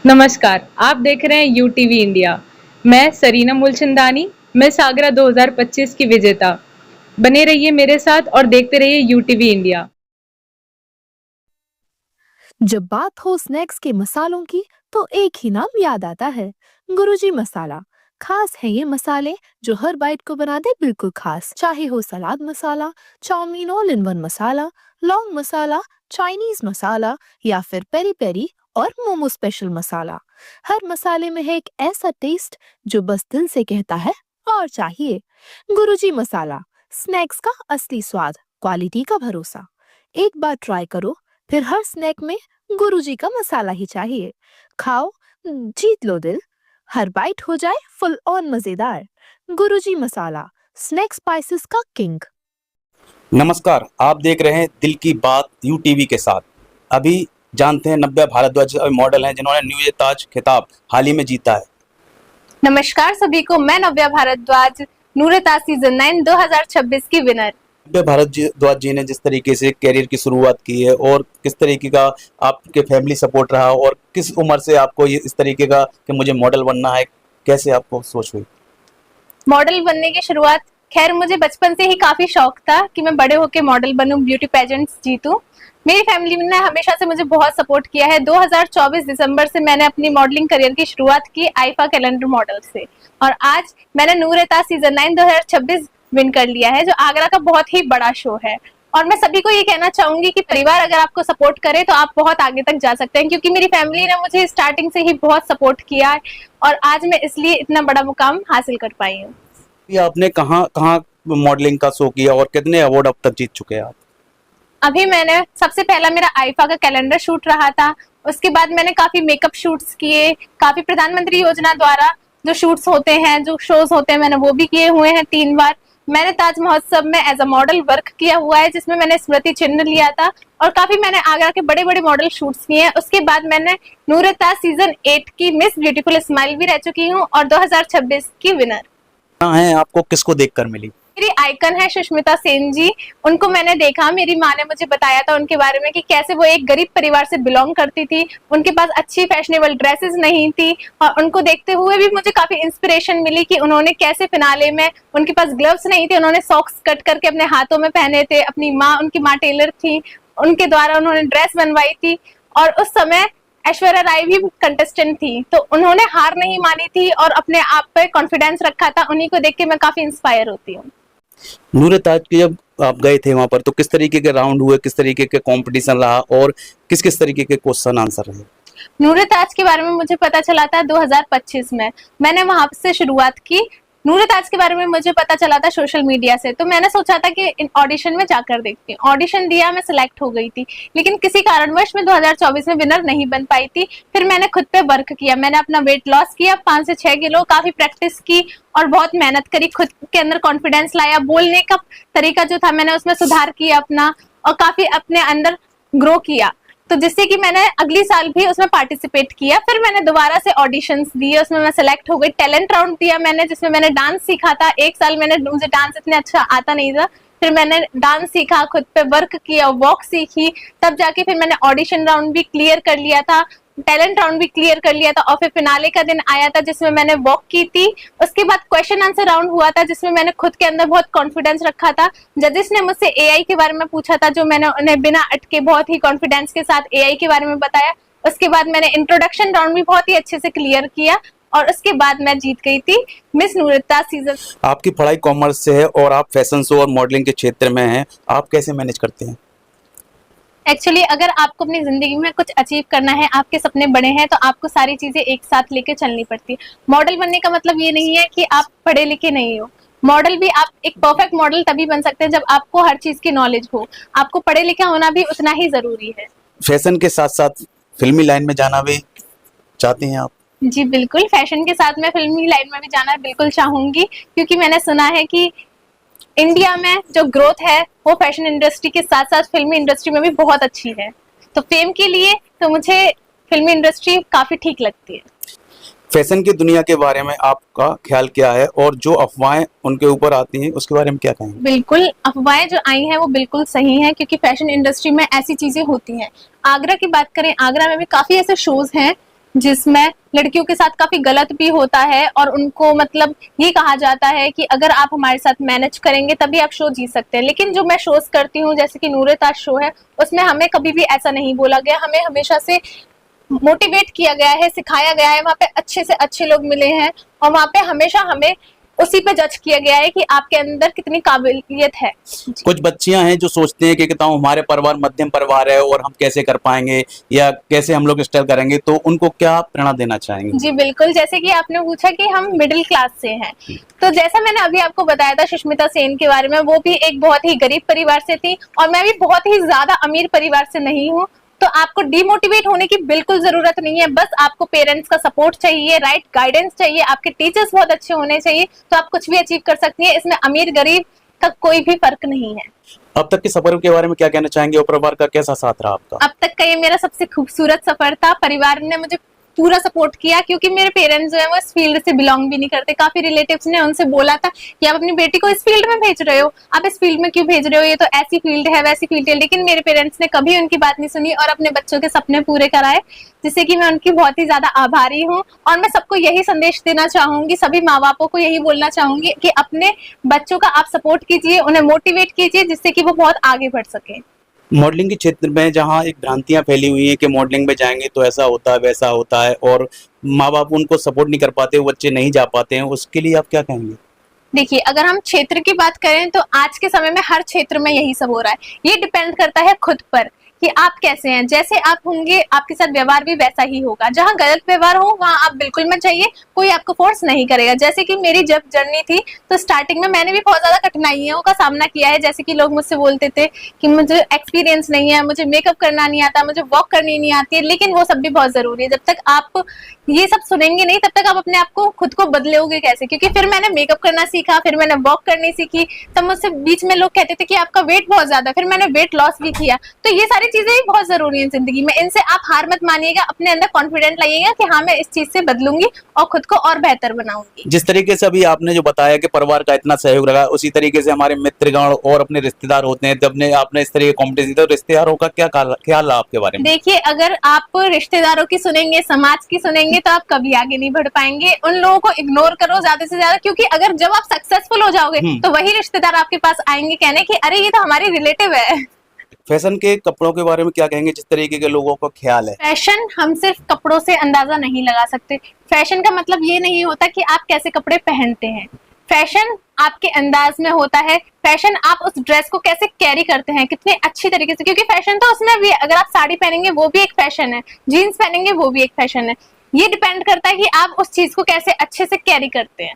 नमस्कार, आप देख रहे हैं यूटीवी इंडिया। मैं सरीना मूलचंदानी, मिस आगरा 2025 की विजेता। बने रहिए मेरे साथ और देखते रहिए यूटीवी इंडिया। जब बात हो स्नैक्स के मसालों की तो एक ही नाम याद आता है, गुरुजी मसाला। खास है ये मसाले जो हर बाइट को बना दे बिल्कुल खास। चाहे हो सलाद मसाला, चाउमीन ऑल इन वन मसाला, लौंग मसाला, चाइनीज मसाला या फिर पेरी पेरी और मोमो स्पेशल मसाला। हर मसाले में है एक ऐसा टेस्ट जो बस दिल से कहता है और चाहिए। गुरुजी मसाला, स्नैक्स का असली स्वाद, क्वालिटी का भरोसा। एक बार ट्राई करो, फिर हर स्नैक में गुरुजी का मसाला ही चाहिए। खाओ, जीत लो दिल, हर बाइट हो जाए फुल ऑन मजेदार। गुरुजी मसाला, स्नैक स्पाइसेस का किंग। नमस्कार, आप देख रहे हैं दिल की बात यूटीवी के साथ। अभी जानते हैं नव्या भारद्वाज मॉडल हैं जिन्होंने न्यू ये ताज खिताब हाल ही में जीता है। नमस्कार सभी को, मैं नव्या भारद्वाज, नूरे ताज सीजन 9 2026 की विनर। नव्या भारद्वाज जी ने जिस तरीके से कैरियर की शुरुआत की है और किस तरीके का आपके फैमिली सपोर्ट रहा और किस उम्र से आपको ये इस तरीके का कि मुझे मॉडल बनना है, कैसे आपको सोच हुई? मॉडल बनने की शुरुआत, खैर मुझे बचपन से ही काफी शौक था कि मैं बड़े होकर मॉडल बनूं, ब्यूटी पेजेंट्स जीतूं। मेरी फैमिली ने हमेशा से मुझे बहुत सपोर्ट किया है। 2024 दिसंबर से मैंने अपनी मॉडलिंग करियर की शुरुआत की आईफा कैलेंडर मॉडल से, और आज मैंने नूरे ताज सीजन 9 2026 विन कर लिया है, जो आगरा का बहुत ही बड़ा शो है। और मैं सभी को ये कहना चाहूंगी कि परिवार अगर आपको सपोर्ट करे तो आप बहुत आगे तक जा सकते हैं, क्योंकि मेरी फैमिली ने मुझे स्टार्टिंग से ही बहुत सपोर्ट किया है और आज मैं इसलिए इतना बड़ा मुकाम हासिल कर पाई हूँ। आपने कहाँ कहाँ मॉडलिंग का शो किया और कितने अवार्ड अब तक जीत चुके हैं आप? अभी मैंने सबसे पहला मेरा आईफा का कैलेंडर शूट रहा था। उसके बाद मैंने काफी मेकअप शूट्स किए, काफी प्रधानमंत्री योजना द्वारा जो शूट्स होते हैं, जो शोज होते हैं, मैंने वो भी किए हुए हैं 3 बार। मैंने ताज महोत्सव में एज अ मॉडल वर्क किया हुआ है, जिसमें मैंने स्मृति चिन्ह लिया था, और काफी मैंने आगरा के बड़े बड़े मॉडल शूट्स किए हैं। उसके बाद मैंने नूरे ताज सीजन 8 की मिस ब्यूटीफुल स्माइल भी रह चुकी हूँ और 2026 की विनर। कहाँ है, आपको किसको देखकर मिली? मेरी आइकन है सुष्मिता सेन जी। उनको मैंने देखा, मेरी माँ ने मुझे बताया था उनके बारे में कि कैसे वो एक गरीब परिवार से बिलोंग करती थी, उनके पास अच्छी फैशनेबल ड्रेसेस नहीं थी, और उनको देखते हुए भी मुझे काफी इंस्पिरेशन मिली कि उन्होंने कैसे फिनाले में, उनके पास ग्लव्स नहीं थे, उन्होंने सॉक्स कट करके अपने हाथों में पहने थे। अपनी माँ, उनकी माँ टेलर थी, उनके द्वारा उन्होंने ड्रेस बनवाई थी, और उस समय ऐश्वर्या राय भी कंटेस्टेंट थी, तो उन्होंने हार नहीं मानी थी और अपने आप पे कॉन्फिडेंस रखा था। उन्हीं को देख के मैं काफी इंस्पायर होती हूँ। नूरे ताज के जब आप गए थे वहां पर तो किस तरीके के राउंड हुए, किस तरीके के कंपटीशन रहा और किस किस तरीके के क्वेश्चन आंसर रहे? नूरे ताज के बारे में मुझे पता चला था 2025 में, मैंने वहां से शुरुआत की। नूरे ताज के बारे में मुझे पता चला था सोशल मीडिया से, तो मैंने सोचा था कि ऑडिशन में जाकर देखती हूँ। ऑडिशन दिया, मैं सिलेक्ट हो गई थी, लेकिन किसी कारणवश मैं 2024 में विनर नहीं बन पाई थी। फिर मैंने खुद पे वर्क किया, मैंने अपना वेट लॉस किया 5 से 6 किलो, काफी प्रैक्टिस की और बहुत मेहनत करी, खुद के अंदर कॉन्फिडेंस लाया, बोलने का तरीका जो था मैंने उसमें सुधार किया अपना, और काफी अपने अंदर ग्रो किया, तो जिससे कि मैंने अगली साल भी उसमें पार्टिसिपेट किया। फिर मैंने दोबारा से ऑडिशंस दिए, उसमें मैं सेलेक्ट हो गई। टैलेंट राउंड दिया मैंने, जिसमें मैंने डांस सीखा था। 1 साल मुझे डांस इतने अच्छा आता नहीं था, फिर मैंने डांस सीखा, खुद पे वर्क किया, वॉक सीखी, तब जाके फिर मैंने ऑडिशन राउंड भी क्लियर कर लिया था, टैलेंट राउंड भी क्लियर कर लिया था, और फिर फिनाले का दिन आया था जिसमें मैंने वॉक की थी। उसके बाद क्वेश्चन आंसर राउंड हुआ था, जिसमें मैंने खुद के अंदर बहुत कॉन्फिडेंस रखा था। जजेस ने मुझसे एआई के बारे में पूछा था, जो मैंने उन्हें बिना अटके बहुत ही कॉन्फिडेंस के साथ एआई के बारे में बताया। उसके बाद मैंने इंट्रोडक्शन राउंड भी बहुत ही अच्छे से क्लियर किया, और उसके बाद मैं जीत गई थी मिस नूरे ताज सीजन। आपकी पढ़ाई कॉमर्स से है और आप फैशन शो और मॉडलिंग के क्षेत्र में हैं, आप कैसे मैनेज करते हैं? एक्चुअली अगर आपको अपनी जिंदगी में कुछ अचीव करना है, आपके सपने बड़े हैं, तो आपको सारी चीजें एक साथ लेके चलनी पड़ती है। मॉडल बनने का मतलब ये नहीं है कि आप पढ़े लिखे नहीं हो। मॉडल भी, आप एक परफेक्ट मॉडल तभी बन सकते हैं जब आपको हर चीज की नॉलेज हो। आपको पढ़े लिखा होना भी उतना ही जरूरी है। फैशन के साथ साथ फिल्मी लाइन में जाना भी चाहती हैं आप? जी बिल्कुल, फैशन के साथ मैं फिल्मी लाइन में भी जाना बिल्कुल चाहूंगी, क्योंकि मैंने सुना है कि इंडिया में जो ग्रोथ है वो फैशन इंडस्ट्री के साथ साथ फिल्मी इंडस्ट्री में भी बहुत अच्छी है। तो फेम के लिए तो मुझे फिल्मी इंडस्ट्री काफी ठीक लगती है। फैशन की दुनिया के बारे में आपका ख्याल क्या है और जो अफवाहें उनके ऊपर आती हैं उसके बारे में क्या कहेंगे? बिल्कुल, अफवाहें जो आई हैं वो बिल्कुल सही हैं, क्योंकि फैशन इंडस्ट्री में ऐसी चीजें होती हैं। आगरा की बात करें, आगरा में भी काफी ऐसे शोज हैं जिसमें लड़कियों के साथ काफी गलत भी होता है और उनको मतलब ये कहा जाता है कि अगर आप हमारे साथ मैनेज करेंगे तभी आप शो जीत सकते हैं। लेकिन जो मैं शोज करती हूँ जैसे कि नूरे ताज शो है, उसमें हमें कभी भी ऐसा नहीं बोला गया, हमें हमेशा से मोटिवेट किया गया है, सिखाया गया है। वहाँ पे अच्छे से अच्छे लोग मिले हैं और वहाँ पे हमेशा हमें उसी पे जज किया गया है कि आपके अंदर कितनी काबिलियत है। कुछ बच्चियां हैं जो सोचते हैं कि कहता हूँ हमारे परिवार मध्यम परिवार है और हम कैसे कर पाएंगे या कैसे हम लोग स्टाइल करेंगे, तो उनको क्या प्रेरणा देना चाहेंगे? जी बिल्कुल, जैसे कि आपने पूछा कि हम मिडिल क्लास से हैं, तो जैसा मैंने अभी आपको बताया था सुष्मिता सेन के बारे में, वो भी एक बहुत ही गरीब परिवार से थी और मैं भी बहुत ही ज्यादा अमीर परिवार से नहीं हूँ। तो आपको डिमोटिवेट होने की बिल्कुल जरूरत नहीं है, बस आपको पेरेंट्स का सपोर्ट चाहिए, राइट गाइडेंस चाहिए, आपके टीचर्स बहुत अच्छे होने चाहिए, तो आप कुछ भी अचीव कर सकती हैं। इसमें अमीर गरीब का कोई भी फर्क नहीं है। अब तक के सफर के बारे में क्या कहना चाहेंगे और परिवार का कैसा साथ रहा आपका? अब तक का ये मेरा सबसे खूबसूरत सफर था। परिवार ने मुझे पूरा सपोर्ट किया क्योंकि मेरे पेरेंट्स जो है वो इस फील्ड से बिलोंग भी नहीं करते। काफी रिलेटिव्स ने उनसे बोला था कि आप अपनी बेटी को इस फील्ड में भेज रहे हो, आप इस फील्ड में क्यों भेज रहे हो, ये तो ऐसी फील्ड है वैसी फील्ड है। लेकिन मेरे पेरेंट्स ने कभी उनकी बात नहीं सुनी और अपने बच्चों के सपने पूरे कराए, जिससे कि मैं उनकी बहुत ही ज्यादा आभारी हूँ। और मैं सबको यही संदेश देना चाहूंगी, सभी माँ बापों को यही बोलना चाहूंगी कि अपने बच्चों का आप सपोर्ट कीजिए, उन्हें मोटिवेट कीजिए, जिससे कि वो बहुत आगे बढ़ सके। मॉडलिंग के क्षेत्र में जहाँ एक भ्रांतियां फैली हुई है कि मॉडलिंग में जाएंगे तो ऐसा होता है वैसा होता है और माँ बाप उनको सपोर्ट नहीं कर पाते, वो बच्चे नहीं जा पाते हैं, उसके लिए आप क्या कहेंगे? देखिए, अगर हम क्षेत्र की बात करें तो आज के समय में हर क्षेत्र में यही सब हो रहा है। ये डिपेंड करता है खुद पर कि आप कैसे हैं। जैसे आप होंगे आपके साथ व्यवहार भी वैसा ही होगा। जहाँ गलत व्यवहार हो वहाँ आप बिल्कुल मत जाइए, कोई आपको फोर्स नहीं करेगा। जैसे कि मेरी जब जर्नी थी तो स्टार्टिंग में मैंने भी बहुत ज्यादा कठिनाइयों का सामना किया है। जैसे कि लोग मुझसे बोलते थे कि मुझे एक्सपीरियंस नहीं है, मुझे मेकअप करना नहीं आता, मुझे वॉक करनी नहीं आती है। लेकिन वो सब भी बहुत जरूरी है। जब तक आप ये सब सुनेंगे नहीं तब तक आप अपने आप को खुद को बदलोगे कैसे? क्योंकि फिर मैंने मेकअप करना सीखा, फिर मैंने वॉक करनी सीखी, तब मुझसे बीच में लोग कहते थे कि आपका वेट बहुत ज्यादा, फिर मैंने वेट लॉस भी किया। तो ये सारी चीजें भी बहुत जरूरी है जिंदगी में। इनसे आप हार मत मानिएगा, अपने अंदर कॉन्फिडेंट लाइएगा कि हाँ मैं इस चीज से बदलूंगी और खुद को और बेहतर बनाऊंगी। जिस तरीके से अभी आपने जो बताया कि परिवार का इतना सहयोग रहा, उसी तरीके से हमारे मित्रगण और अपने रिश्तेदार होते हैं। जब आपने इस तरह के कॉम्पिटिशन तो रिश्तेदारों का क्या ख्याल रहा आपके बारे में? देखिए, अगर आप रिश्तेदारों की सुनेंगे, समाज की सुनेंगे तो आप कभी आगे नहीं बढ़ पाएंगे। उन लोगों को इग्नोर करो ज्यादा से ज्यादा, क्योंकि अगर जब आप सक्सेसफुल हो जाओगे तो वही रिश्तेदार आपके पास आएंगे कहने कि अरे ये तो हमारी रिलेटिव है। फैशन के कपड़ों के बारे में क्या कहेंगे, जिस तरीके के लोगों का ख्याल है? फैशन हम सिर्फ कपड़ों से अंदाजा नहीं लगा सकते। फैशन का मतलब ये नहीं होता कि आप कैसे कपड़े पहनते हैं। फैशन आपके अंदाज में होता है। फैशन आप उस ड्रेस को कैसे कैरी करते हैं, कितने अच्छी तरीके से। क्योंकि फैशन तो उसमें भी है, अगर आप साड़ी पहनेंगे वो भी एक फैशन है, जीन्स पहनेंगे वो भी एक फैशन है। ये डिपेंड करता है कि आप उस चीज को कैसे अच्छे से कैरी करते हैं।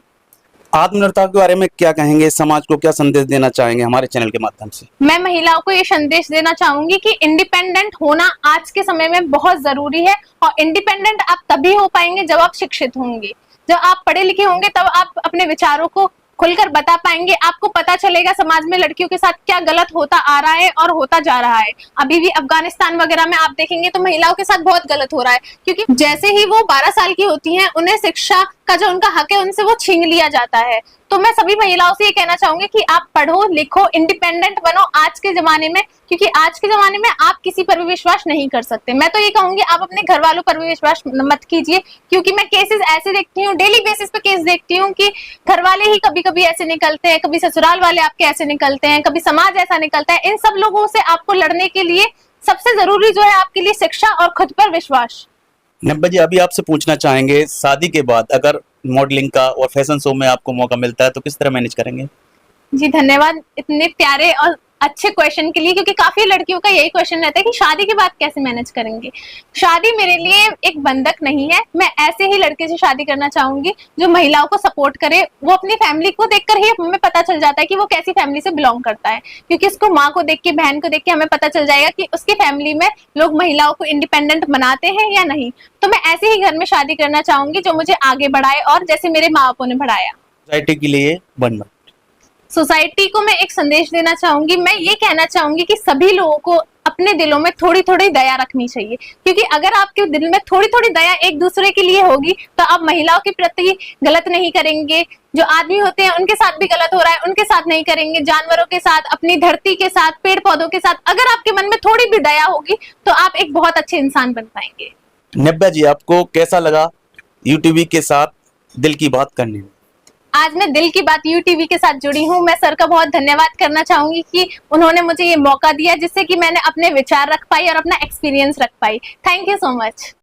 आत्मनिर्भरता के बारे में क्या कहेंगे, समाज को क्या संदेश देना चाहेंगे हमारे चैनल के माध्यम से? मैं महिलाओं को ये संदेश देना चाहूंगी कि इंडिपेंडेंट होना आज के समय में बहुत जरूरी है। और इंडिपेंडेंट आप तभी हो पाएंगे जब आप शिक्षित होंगे, जब आप पढ़े लिखे होंगे, तब आप अपने विचारों को खुलकर बता पाएंगे। आपको पता चलेगा समाज में लड़कियों के साथ क्या गलत होता आ रहा है और होता जा रहा है। अभी भी अफगानिस्तान वगैरह में आप देखेंगे तो महिलाओं के साथ बहुत गलत हो रहा है, क्योंकि जैसे ही वो 12 साल की होती हैं उन्हें शिक्षा का जो उनका हक है उनसे वो छीन लिया जाता है। तो मैं सभी महिलाओं से ये कहना चाहूंगी कि आप पढ़ो लिखो, इंडिपेंडेंट बनो आज के जमाने में, क्योंकि आज के जमाने में आप किसी पर भी विश्वास नहीं कर सकते। मैं तो ये कहूंगी आप अपने घर वालों पर भी विश्वास मत कीजिए, क्योंकि मैं केसेस ऐसे देखती हूँ, डेली बेसिस पे केस देखती हूँ कि घर वाले ही कभी कभी ऐसे निकलते हैं, कभी ससुराल वाले आपके ऐसे निकलते हैं, कभी समाज ऐसा निकलता है। इन सब लोगों से आपको लड़ने के लिए सबसे जरूरी जो है आपके लिए शिक्षा और खुद पर विश्वास। नब्बा जी, अभी आपसे पूछना चाहेंगे, शादी के बाद अगर मॉडलिंग का और फैशन शो में आपको मौका मिलता है तो किस तरह मैनेज करेंगे? जी धन्यवाद इतने प्यारे और अच्छे क्वेश्चन के लिए, क्योंकि काफी लड़कियों का यही क्वेश्चन रहता है कि शादी के बाद कैसे मैनेज करेंगे। शादी मेरे लिए एक बंधक नहीं है। मैं ऐसे ही लड़के से शादी करना चाहूंगी जो महिलाओं को सपोर्ट करे। वो अपनी फैमिली को देखकर ही हमें पता चल जाता है कि वो कैसी फैमिली से बिलोंग करता है, क्योंकि उसको माँ को देख के, बहन को देख के हमें पता चल जाएगा कि उसकी फैमिली में लोग महिलाओं को इंडिपेंडेंट बनाते हैं या नहीं। तो मैं ऐसे ही घर में शादी करना चाहूंगी जो मुझे आगे बढ़ाए और जैसे मेरे माँ बापों ने बढ़ाया। सोसाइटी के लिए बनना, सोसाइटी को मैं एक संदेश देना चाहूंगी। मैं ये कहना चाहूंगी कि सभी लोगों को अपने दिलों में थोड़ी थोड़ी दया रखनी चाहिए, क्योंकि अगर आपके दिल में थोड़ी थोड़ी दया एक दूसरे के लिए होगी तो आप महिलाओं के प्रति गलत नहीं करेंगे। जो आदमी होते हैं उनके साथ भी गलत हो रहा है, उनके साथ नहीं करेंगे। जानवरों के साथ, अपनी धरती के साथ, पेड़ पौधों के साथ अगर आपके मन में थोड़ी भी दया होगी तो आप एक बहुत अच्छे इंसान बन पाएंगे। नब्या जी, आपको कैसा लगा यूटीवी के साथ दिल की बात करने में? आज मैं दिल की बात यूटीवी के साथ जुड़ी हूँ। मैं सर का बहुत धन्यवाद करना चाहूंगी कि उन्होंने मुझे ये मौका दिया जिससे कि मैंने अपने विचार रख पाई और अपना एक्सपीरियंस रख पाई। Thank you so much.